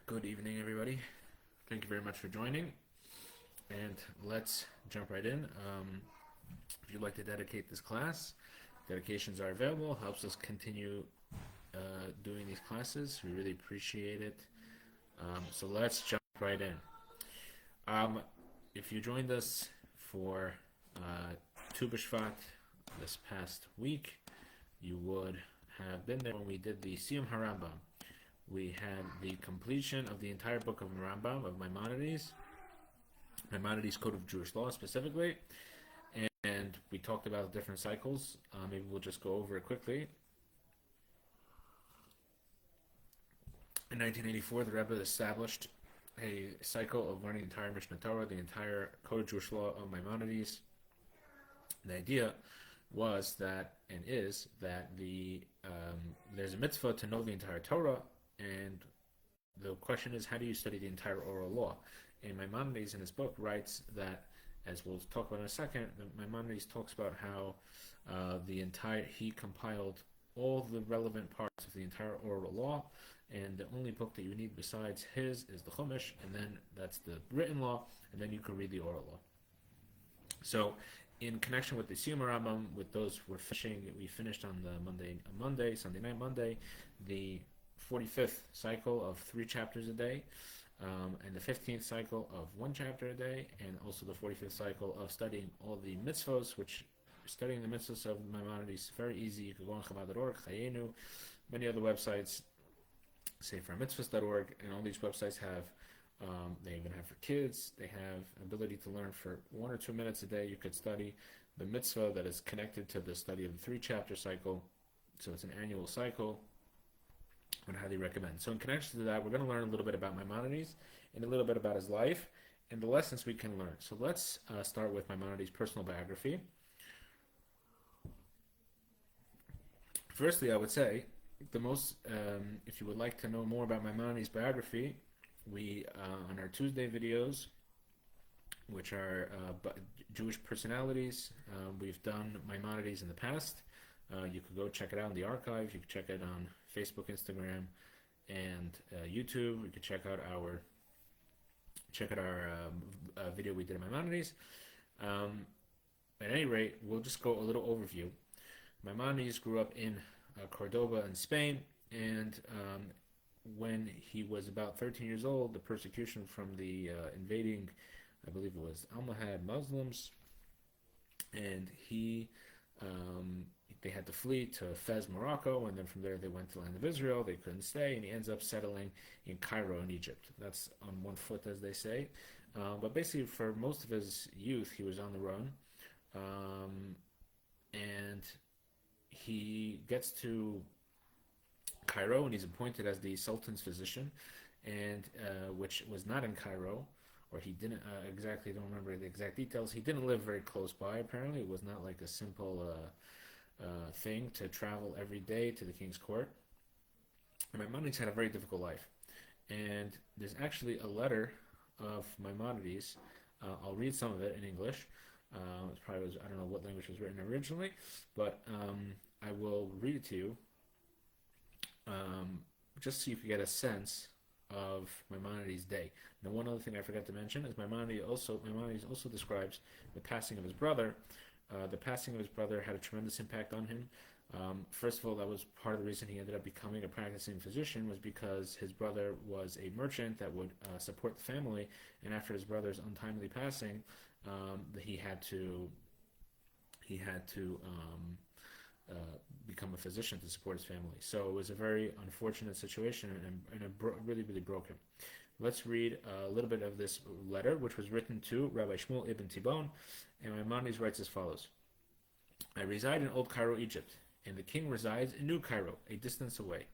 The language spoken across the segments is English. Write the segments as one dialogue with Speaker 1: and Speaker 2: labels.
Speaker 1: Good evening, everybody. Thank you very much for joining, and let's jump right in. If you'd like to dedicate this class, dedications are available. Helps us continue doing these classes. We really appreciate it. So let's jump right in. Um, if you joined us for Tu B'Shvat this past week, you would have been there when we did the Siyum HaRambam. We had the completion of the entire book of Rambam, of Maimonides, Maimonides' Code of Jewish Law specifically, and we talked about different cycles. Maybe we'll just go over it quickly. In 1984, the Rebbe established a cycle of learning the entire Mishnah Torah, the entire Code of Jewish Law of Maimonides. The idea was that, and is, that there's a mitzvah to know the entire Torah, and the question is, how do you study the entire oral law? And Maimonides in his book writes that, as we'll talk about in a second, Maimonides talks about how he compiled all the relevant parts of the entire oral law, and the only book that you need besides his is the Chumash, and then that's the written law, and then you can read the oral law. So, in connection with the Siyum Rambam, with those we're finishing, we finished on the Sunday night Monday, the 45th cycle of 3 chapters a day, and the 15th cycle of 1 chapter a day, and also the 45th cycle of studying all the mitzvos, which studying the mitzvos of Maimonides is very easy. You can go on Chabad.org, Chayenu, many other websites, sefermitzvos.org, and all these websites have, they even have for kids, they have ability to learn for 1 or 2 minutes a day. You could study the mitzvah that is connected to the study of the 3-chapter cycle, so it's an annual cycle. I would highly recommend. So in connection to that, we're going to learn a little bit about Maimonides and a little bit about his life and the lessons we can learn. So let's start with Maimonides' personal biography. Firstly, I would say, if you would like to know more about Maimonides' biography, we, on our Tuesday videos, which are Jewish personalities, we've done Maimonides in the past. You could go check it out in the archive. You can check it on Facebook, Instagram, and YouTube. You can check out our video we did on Maimonides. At any rate, we'll just go a little overview. Maimonides grew up in Cordoba in Spain, and when he was about 13 years old, the persecution from the invading, I believe it was Almohad Muslims, and they had to flee to Fez, Morocco, and then from there they went to the land of Israel. They couldn't stay, and he ends up settling in Cairo in Egypt. That's on one foot, as they say. But basically, for most of his youth, he was on the run. And he gets to Cairo, and he's appointed as the Sultan's physician, and which was not in Cairo, or he didn't don't remember the exact details. He didn't live very close by, apparently. It was not like a simple thing to travel every day to the king's court. And Maimonides had a very difficult life. And there's actually a letter of Maimonides. I'll read some of it in English. I don't know what language was written originally, but I will read it to you, just so you can get a sense of Maimonides' day. Now, one other thing I forgot to mention is Maimonides also describes the passing of his brother. The passing of his brother had a tremendous impact on him. First of all, that was part of the reason he ended up becoming a practicing physician, was because his brother was a merchant that would support the family, and after his brother's untimely passing, he had to become a physician to support his family. So it was a very unfortunate situation, and it really, really broke him. Let's read a little bit of this letter, which was written to Rabbi Shmuel ibn Tibon, and Maimonides writes as follows. I reside in Old Cairo, Egypt, and the king resides in New Cairo, a distance away.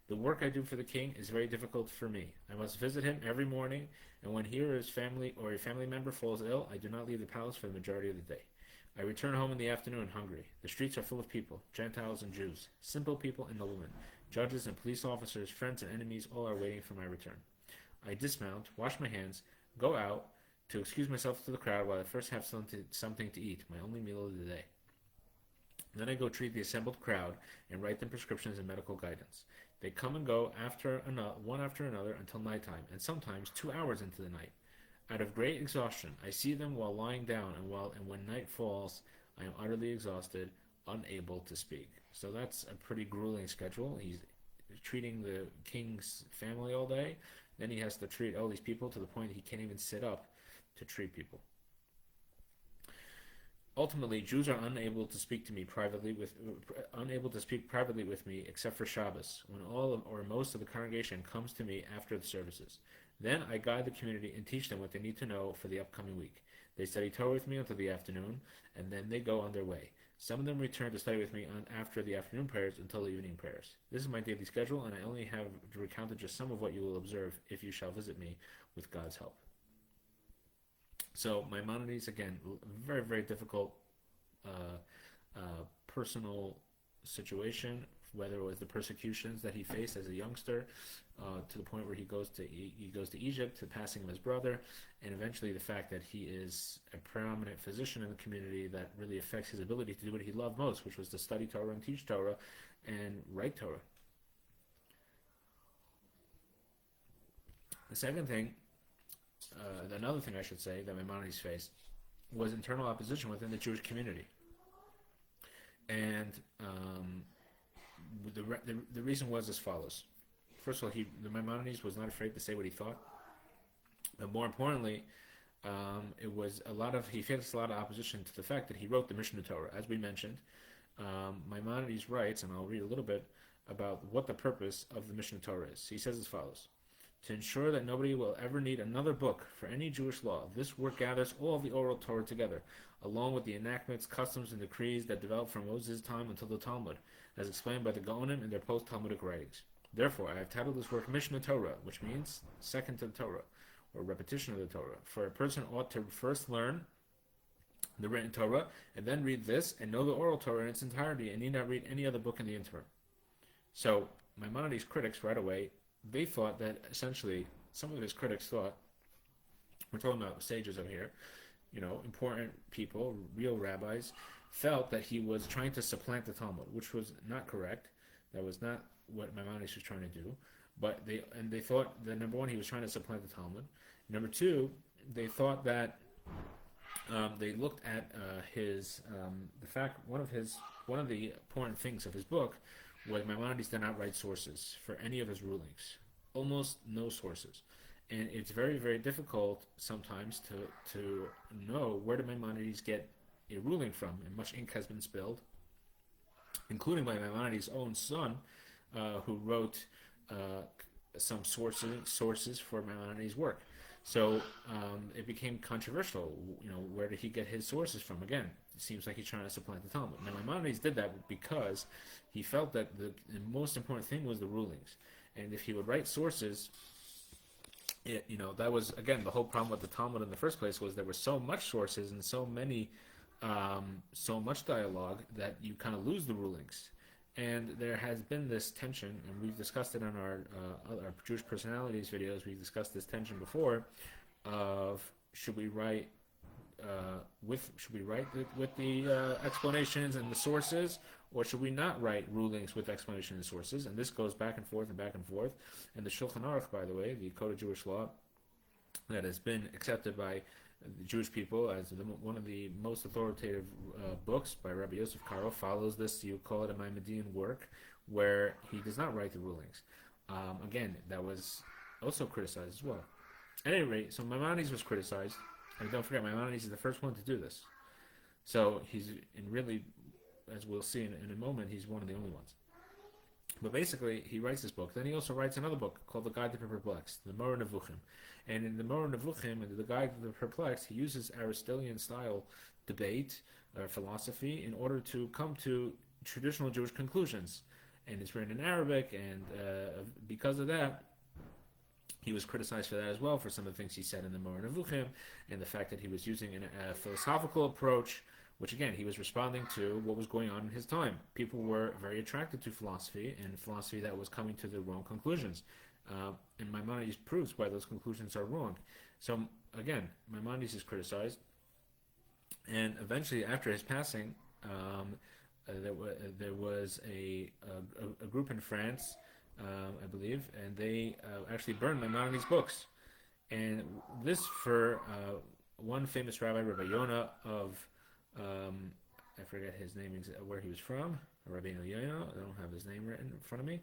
Speaker 1: The work I do for the king is very difficult for me. I must visit him every morning, and when he or his family or a family member falls ill, I do not leave the palace for the majority of the day. I return home in the afternoon hungry. The streets are full of people, Gentiles and Jews, simple people and noblemen, judges and police officers, friends and enemies, all are waiting for my return. I dismount, wash my hands, go out to excuse myself to the crowd while I first have something to eat, my only meal of the day. Then I go treat the assembled crowd and write them prescriptions and medical guidance. They come and go one after another until nighttime, and sometimes 2 hours into the night. Out of great exhaustion, I see them while lying down, and when night falls, I am utterly exhausted, unable to speak. So that's a pretty grueling schedule. He's treating the king's family all day. Then he has to treat all these people to the point he can't even sit up to treat people. Ultimately, Jews are unable to speak privately with me except for Shabbos, when or most of the congregation comes to me after the services. Then I guide the community and teach them what they need to know for the upcoming week. They study Torah with me until the afternoon, and then they go on their way. Some of them return to study with me after the afternoon prayers until the evening prayers. This is my daily schedule, and I only have recounted just some of what you will observe if you shall visit me with God's help. So Maimonides, again, very, very difficult personal situation, whether it was the persecutions that he faced as a youngster, to the point where he goes to Egypt, to the passing of his brother, and eventually the fact that he is a prominent physician in the community that really affects his ability to do what he loved most, which was to study Torah and teach Torah and write Torah. The second thing, another thing I should say that Maimonides faced was internal opposition within the Jewish community. And the reason was as follows. First of all, the Maimonides was not afraid to say what he thought. But more importantly, he faced a lot of opposition to the fact that he wrote the Mishnah Torah. As we mentioned, Maimonides writes, and I'll read a little bit about what the purpose of the Mishnah Torah is. He says as follows: to ensure that nobody will ever need another book for any Jewish law, this work gathers all of the oral Torah together, along with the enactments, customs, and decrees that developed from Moses' time until the Talmud, as explained by the Gaonim in their post-Talmudic writings. Therefore, I have titled this work Mishnah Torah, which means second to the Torah, or repetition of the Torah. For a person ought to first learn the written Torah, and then read this, and know the oral Torah in its entirety, and need not read any other book in the interim. So, Maimonides' critics right away, they thought that essentially, some of his critics thought, we're talking about sages over here, important people, real rabbis, felt that he was trying to supplant the Talmud, which was not correct. That was not what Maimonides was trying to do. But they thought that, number one, he was trying to supplant the Talmud. Number two, they thought that they looked at the fact one of the important things of his book was Maimonides did not write sources for any of his rulings, almost no sources. And it's very, very difficult sometimes to know where did Maimonides get a ruling from, and much ink has been spilled, including by Maimonides' own son, who wrote some sources for Maimonides' work. So it became controversial. Where did he get his sources from? Again, it seems like he's trying to supplant the Talmud. Now, Maimonides did that because he felt that the most important thing was the rulings, and if he would write sources, that was, again, the whole problem with the Talmud in the first place, was there were so much sources and so so much dialogue that you kind of lose the rulings. And there has been this tension, and we've discussed it on our Jewish personalities videos. We've discussed this tension before, of should we write with the explanations and the sources, or should we not write rulings with explanations and sources? And this goes back and forth and back and forth. And the Shulchan Aruch, by the way, the Code of Jewish Law, that has been accepted by the Jewish people as one of the most authoritative books by Rabbi Yosef Karo, follows this, you call it a Maimonidean work, where he does not write the rulings. Again, that was also criticized as well. At any rate, so Maimonides was criticized, and don't forget, Maimonides is the first one to do this. So he's, and really, as we'll see in a moment, he's one of the only ones. But basically, he writes this book. Then he also writes another book called The Guide to the Perplexed, the Moreh Nevuchim. And in the Moreh Nevuchim, and the Guide to the Perplexed, he uses Aristotelian-style debate or philosophy in order to come to traditional Jewish conclusions. And it's written in Arabic, and because of that, he was criticized for that as well, for some of the things he said in the Moreh Nevuchim, and the fact that he was using a philosophical approach, which again, he was responding to what was going on in his time. People were very attracted to philosophy, and philosophy that was coming to the wrong conclusions. And Maimonides proves why those conclusions are wrong. So again, Maimonides is criticized, and eventually after his passing, there was a group in France I believe, and they actually burned Maimonides' books. And this for one famous rabbi, Rabbi Yonah of, I forget his name, where he was from, Rabbi Yonah. I don't have his name written in front of me.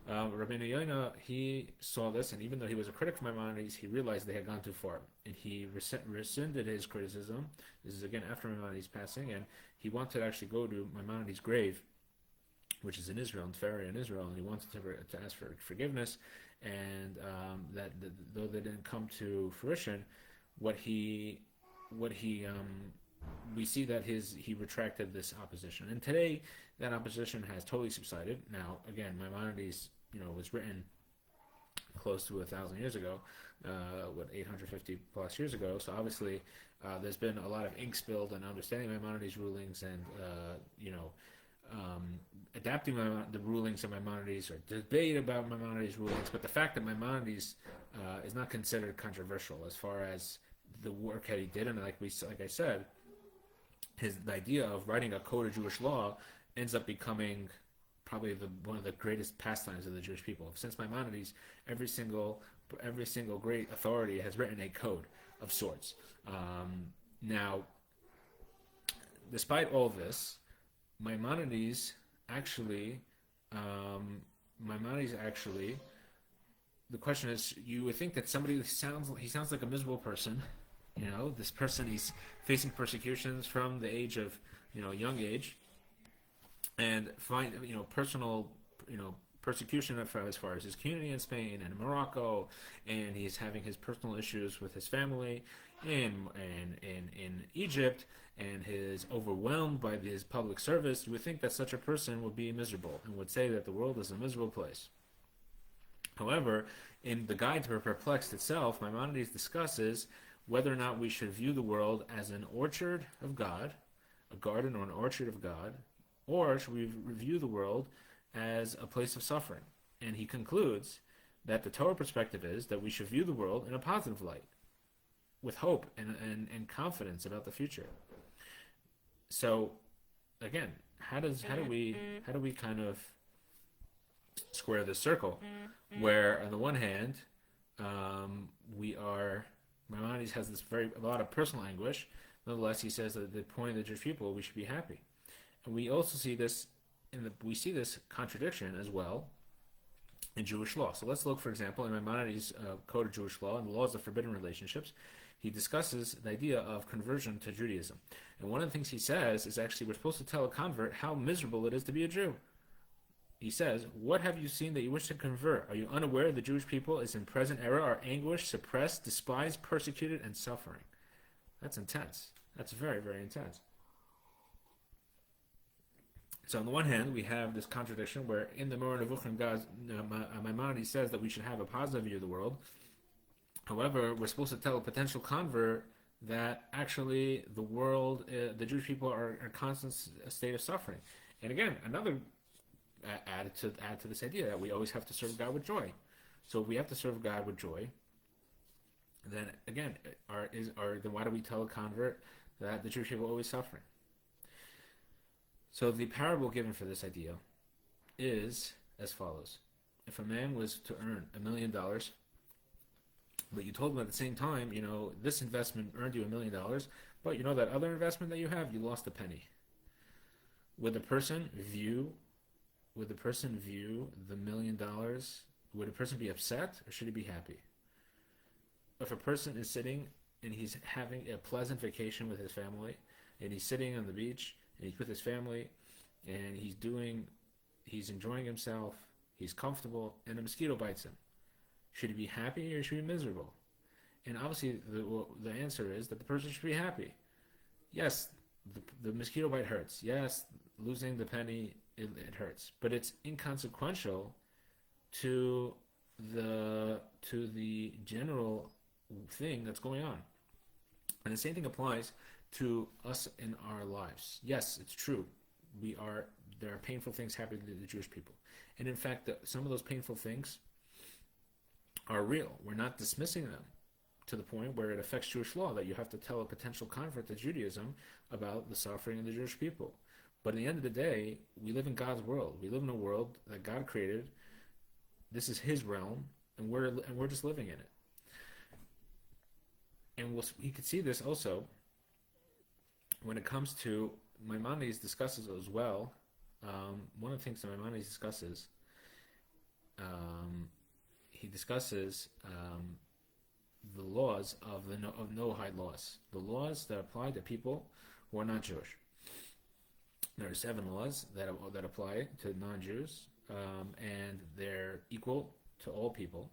Speaker 1: Rabbi Yonah, he saw this, and even though he was a critic of Maimonides, he realized they had gone too far, and he rescinded his criticism. This is again after Maimonides' passing, and he wanted to actually go to Maimonides' grave, which is in Israel, in Tveria in Israel, and he wanted to ask for forgiveness, and though they didn't come to fruition, what he we see that he retracted this opposition, and today that opposition has totally subsided. Now, again, Maimonides, was written close to 1,000 years ago, 850 plus years ago. So obviously, there's been a lot of ink spilled on understanding Maimonides' rulings, and adapting the rulings of Maimonides, or debate about Maimonides' rulings. But the fact that Maimonides is not considered controversial as far as the work that he did, and like I said, the idea of writing a code of Jewish law ends up becoming probably one of the greatest pastimes of the Jewish people. Since Maimonides, every single great authority has written a code of sorts. Now, despite all this, Maimonides actually, the question is, you would think that somebody sounds like a miserable person. This person, he's facing persecutions from the age of, young age, and find, personal, persecution as far as his community in Spain and Morocco, and he's having his personal issues with his family in Egypt, and is overwhelmed by his public service. You would think that such a person would be miserable and would say that the world is a miserable place. However, in the Guide to Perplexed itself, Maimonides discusses whether or not we should view the world as an orchard of God, a garden or an orchard of God, or should we view the world as a place of suffering. And he concludes that the Torah perspective is that we should view the world in a positive light, with hope and confidence about the future. So, again, how do we kind of square this circle, where on the one hand, Maimonides has a lot of personal anguish. Nonetheless, he says that the point of the Jewish people, we should be happy, and we also see this contradiction as well in Jewish law. So let's look, for example, in Maimonides' Code of Jewish Law and the Laws of Forbidden Relationships. He discusses the idea of conversion to Judaism, and one of the things he says is actually we're supposed to tell a convert how miserable it is to be a Jew. He says, "What have you seen that you wish to convert? Are you unaware the Jewish people is in present era are anguished, suppressed, despised, persecuted, and suffering?" That's intense. That's very, very intense. So on the one hand, we have this contradiction where in the Moreh Nevuchim, Maimonides says that we should have a positive view of the world. However, we're supposed to tell a potential convert that actually the world, the Jewish people are in a constant state of suffering. And again, another add to this idea that we always have to serve God with joy. So if we have to serve God with joy, then again, then why do we tell a convert that the Jewish people are always suffering? So the parable given for this idea is as follows: if a man was to earn $1 million, but you told him at the same time, this investment earned you $1 million, but that other investment that you have, you lost a penny. Would the person view the $1 million? Would a person be upset, or should he be happy? If a person is sitting and he's having a pleasant vacation with his family, and he's sitting on the beach and he's with his family, and he's enjoying himself, he's comfortable, and a mosquito bites him, should he be happy or should he be miserable? And obviously the answer is that the person should be happy. Yes, the mosquito bite hurts. Yes, losing the penny, it hurts, but it's inconsequential to the general thing that's going on. And the same thing applies to us in our lives. Yes, it's true. There are painful things happening to the Jewish people, and in fact, some of those painful things are real. We're not dismissing them to the point where it affects Jewish law, that you have to tell a potential convert to Judaism about the suffering of the Jewish people. But at the end of the day, we live in God's world. We live in a world that God created this is his realm, and we're just living in it. And you could see this also when it comes to Maimonides discusses as well. One of the things that Maimonides discusses, he discusses the laws of the of Noahide laws, the laws that apply to people who are not Jewish. There are 7 laws that apply to non-Jews, and they're equal to all people.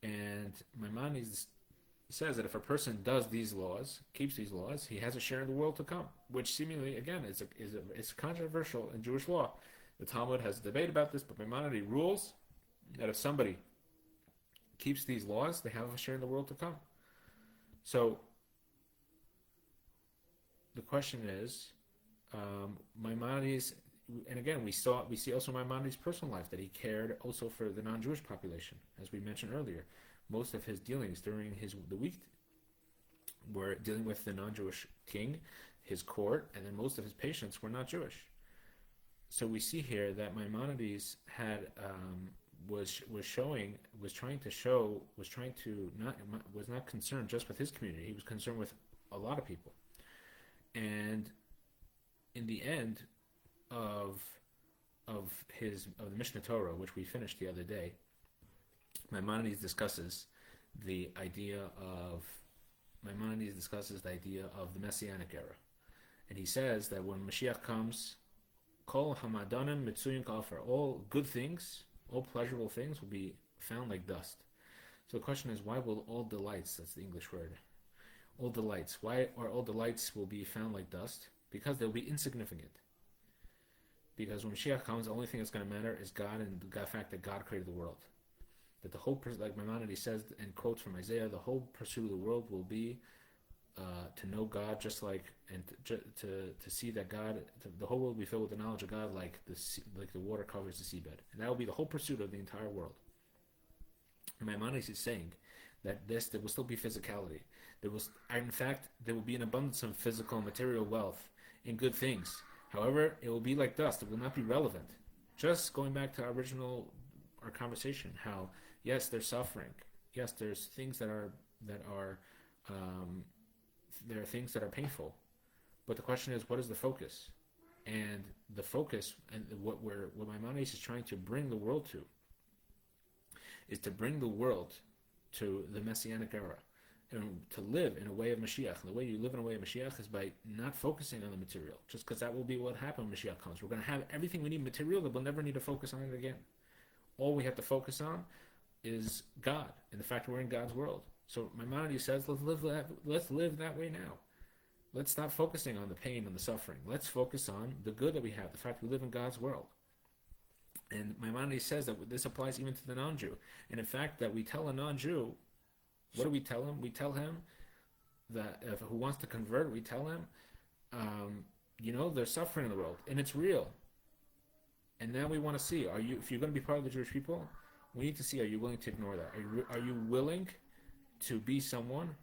Speaker 1: And Maimonides says that if a person does these laws, keeps these laws, he has a share in the world to come, which seemingly, again, is controversial in Jewish law. The Talmud has a debate about this, but Maimonides rules that if somebody keeps these laws, they have a share in the world to come. So the question is, Maimonides, and again, we see also Maimonides' personal life, that he cared also for the non-Jewish population, as we mentioned earlier. Most of his dealings during the week were dealing with the non-Jewish king, his court, and then most of his patients were not Jewish. So we see here that Maimonides was not concerned just with his community. He was concerned with a lot of people. And in the end of the Mishnah Torah, which we finished the other day, Maimonides discusses the idea of the Messianic era, and he says that when Mashiach comes, Kol Hamadanim Mitzuyin Kafar, all good things, all pleasurable things will be found like dust. So the question is, why will all delights, that's the English word, all delights, why are all delights will be found like dust? Because they'll be insignificant. Because when Mashiach comes, the only thing that's going to matter is God and the fact that God created the world. That the whole, like Maimonides says and quotes from Isaiah, the whole pursuit of the world will be to know God, just like, and to see that God, the whole world will be filled with the knowledge of God, like the water covers the seabed, and that will be the whole pursuit of the entire world. And Maimonides is saying that there will still be physicality. In fact, there will be an abundance of physical and material wealth and good things. However, it will be like dust; it will not be relevant. Just going back to our conversation, how yes, there's suffering. Yes, there's things that are there are things that are painful. But the question is, what is the focus? And the focus, and what Maimonides is trying to bring the world to, is to bring the world to the Messianic era, and to live in a way of Mashiach. And the way you live in a way of Mashiach is by not focusing on the material, just because that will be what happens when Mashiach comes. We're going to have everything we need material, that we'll never need to focus on it again. All we have to focus on is God and the fact that we're in God's world. So Maimonides says, let's live that way now. Let's stop focusing on the pain and the suffering. Let's focus on the good that we have, the fact we live in God's world. And Maimonides says that this applies even to the non-Jew. And in fact, that we tell a non-Jew, what do we tell him? We tell him that who wants to convert, we tell him, there's suffering in the world, and it's real. And now we want to see, if you're going to be part of the Jewish people, we need to see, are you willing to ignore that? Are you willing to be someone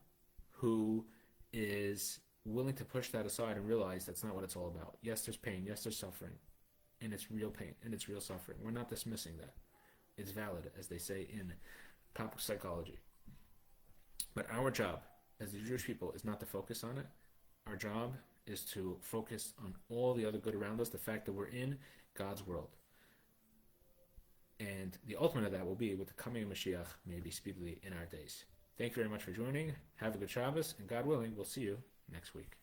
Speaker 1: who is willing to push that aside and realize that's not what it's all about? Yes, there's pain. Yes, there's suffering. And it's real pain and it's real suffering. We're not dismissing that. It's valid, as they say in complex psychology. But our job as the Jewish people is not to focus on it. Our job is to focus on all the other good around us, the fact that we're in God's world. And the ultimate of that will be with the coming of Mashiach, maybe speedily in our days. Thank you very much for joining. Have a good Shabbos, and God willing, we'll see you next week.